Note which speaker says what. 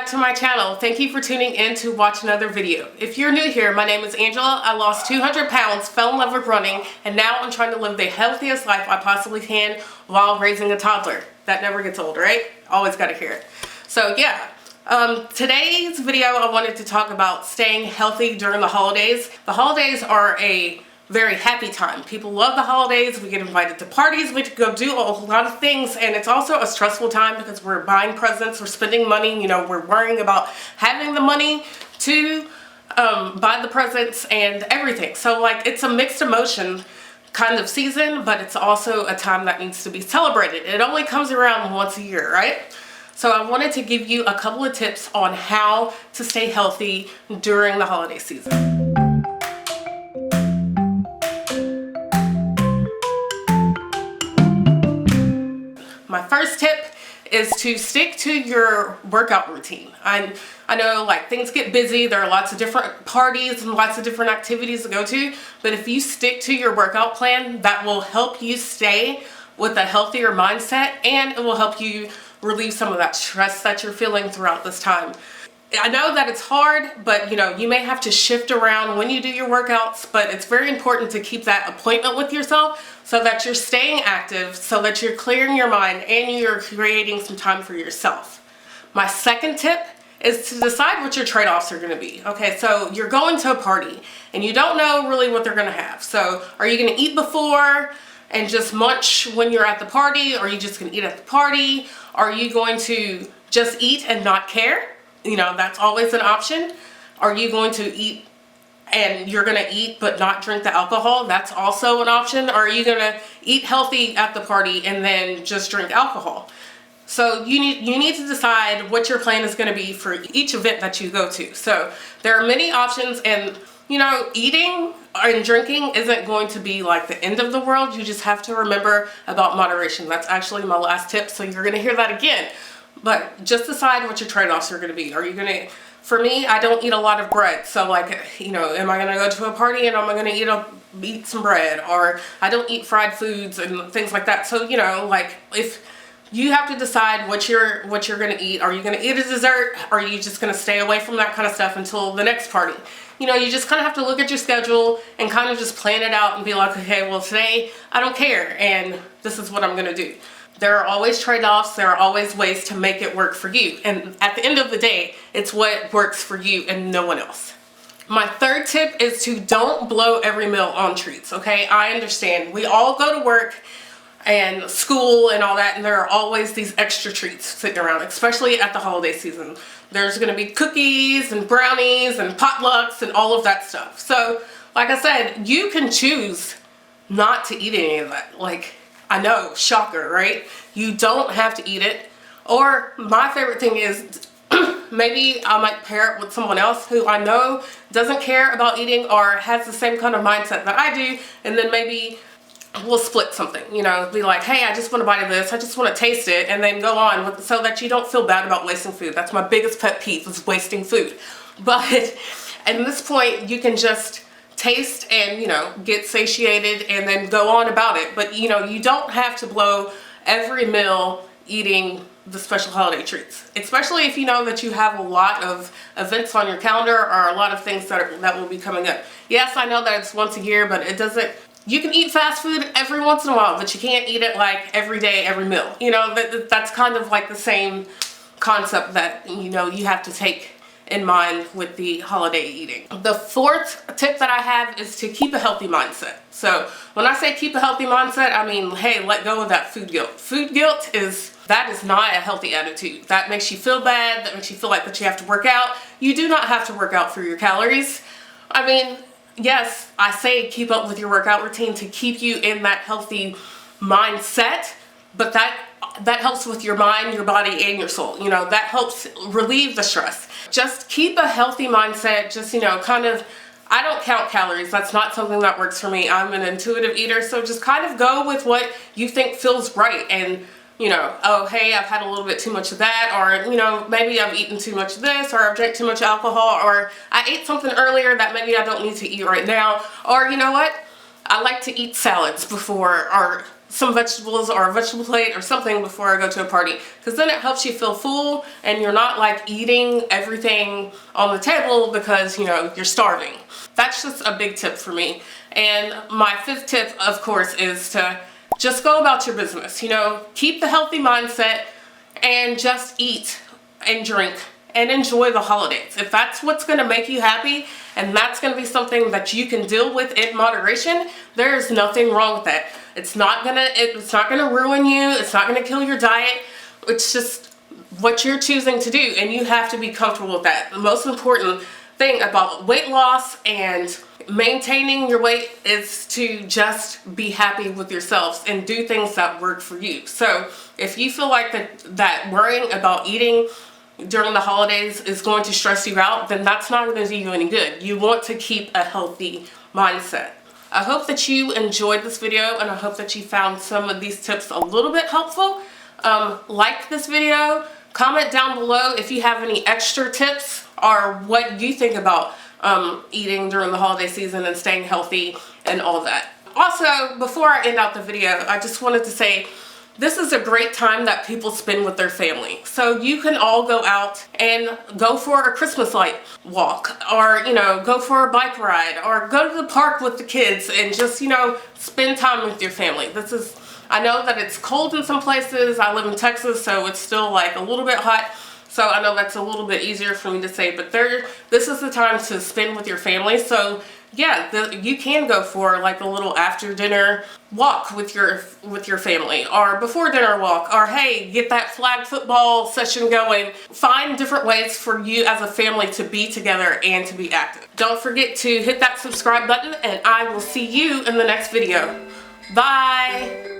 Speaker 1: back to my channel. Thank you for tuning in to watch another video. If you're new here, my name is Angela. I lost 200 pounds, fell in love with running, and now I'm trying to live the healthiest life I possibly can while raising a toddler. That never gets old, right? Always gotta hear it. So yeah, today's video I wanted to talk about staying healthy during the holidays. The holidays are a very happy time. People love the holidays. We get invited to parties, we go do a lot of things, and it's also a stressful time because we're buying presents, we're spending money, you know, we're worrying about having the money to buy the presents and everything. So like, it's a mixed emotion kind of season, but it's also a time that needs to be celebrated. It only comes around once a year, right? So I wanted to give you a couple of tips on how to stay healthy during the holiday season. My first tip is to stick to your workout routine. I know like things get busy, there are lots of different parties and lots of different activities to go to, but if you stick to your workout plan, that will help you stay with a healthier mindset, and it will help you relieve some of that stress that you're feeling throughout this time. I know that it's hard, but you know, you may have to shift around when you do your workouts, but it's very important to keep that appointment with yourself so that you're staying active, so that you're clearing your mind and you're creating some time for yourself. My second tip is to decide what your trade-offs are gonna be. Okay, so you're going to a party and you don't know really what they're gonna have. So are you gonna eat before and just munch when you're at the party? Or are you just gonna eat at the party? Are you going to just eat and not care? You know, that's always an option. Are you going to eat and you're gonna eat but not drink the alcohol? That's also an option. Or are you gonna eat healthy at the party and then just drink alcohol? So you need to decide what your plan is gonna be for each event that you go to. So there are many options, and you know, eating and drinking isn't going to be like the end of the world. You just have to remember about moderation. That's actually my last tip, so you're gonna hear that again. But just decide what your trade-offs are gonna be. Are you gonna, for me, I don't eat a lot of bread. So like, you know, am I gonna go to a party and am I gonna eat some bread? Or I don't eat fried foods and things like that. So, you know, like if you have to decide what you're gonna eat. Are you gonna eat a dessert? Or are you just gonna stay away from that kind of stuff until the next party? You know, you just kind of have to look at your schedule and kind of just plan it out and be like, okay, well today I don't care and this is what I'm gonna do. There are always trade-offs, there are always ways to make it work for you. And at the end of the day, it's what works for you and no one else. My third tip is to don't blow every meal on treats, okay? I understand. We all go to work and school and all that, and there are always these extra treats sitting around, especially at the holiday season. There's gonna be cookies and brownies and potlucks and all of that stuff. So, like I said, you can choose not to eat any of that. Like, I know, shocker, right? You don't have to eat it. Or my favorite thing is maybe I might pair it with someone else who I know doesn't care about eating or has the same kind of mindset that I do, and then maybe we'll split something, you know, be like, hey, I just want a bite of this, I just want to taste it, and then go on with, so that you don't feel bad about wasting food. That's my biggest pet peeve, is wasting food. But at this point, you can just taste and, you know, get satiated and then go on about it. But you know, you don't have to blow every meal eating the special holiday treats, especially if you know that you have a lot of events on your calendar or a lot of things that will be coming up. Yes, I know that it's once a year, but it doesn't, you can eat fast food every once in a while, but you can't eat it like every day, every meal. You know, that's kind of like the same concept that, you know, you have to take in mind with the holiday eating. The fourth tip that I have is to keep a healthy mindset. So when I say keep a healthy mindset, I mean, hey, let go of that food guilt. Food guilt that is not a healthy attitude. That makes you feel bad, that makes you feel like that you have to work out. You do not have to work out for your calories. I mean, yes, I say keep up with your workout routine to keep you in that healthy mindset, but that helps with your mind, your body, and your soul. You know, that helps relieve the stress. Just keep a healthy mindset. Just, you know, kind of, I don't count calories. That's not something that works for me. I'm an intuitive eater, so just kind of go with what you think feels right. And, you know, oh, hey, I've had a little bit too much of that, or, you know, maybe I've eaten too much of this, or I've drank too much alcohol, or I ate something earlier that maybe I don't need to eat right now, or, you know what? I like to eat salads before, or some vegetables or a vegetable plate or something before I go to a party, because then it helps you feel full and you're not like eating everything on the table because, you know, you're starving. That's just a big tip for me. And my fifth tip, of course, is to just go about your business. You know, keep the healthy mindset and just eat and drink and enjoy the holidays. If that's what's going to make you happy and that's going to be something that you can deal with in moderation, there's nothing wrong with that. It's not gonna ruin you. It's not gonna kill your diet. It's just what you're choosing to do, and you have to be comfortable with that. The most important thing about weight loss and maintaining your weight is to just be happy with yourselves and do things that work for you. So if you feel like that worrying about eating during the holidays is going to stress you out, then that's not going to do you any good. You want to keep a healthy mindset. I hope that you enjoyed this video, and I hope that you found some of these tips a little bit helpful. Like this video, comment down below if you have any extra tips or what you think about eating during the holiday season and staying healthy and all that. Also, before I end out the video, I just wanted to say this is a great time that people spend with their family. So you can all go out and go for a Christmas light walk, or, you know, go for a bike ride, or go to the park with the kids and just, you know, spend time with your family. I know that it's cold in some places. I live in Texas, so it's still like a little bit hot. So I know that's a little bit easier for me to say, but this is the time to spend with your family. So yeah, you can go for like a little after dinner walk with your family, or before dinner walk, or hey, get that flag football session going. Find different ways for you as a family to be together and to be active. Don't forget to hit that subscribe button, and I will see you in the next video. Bye!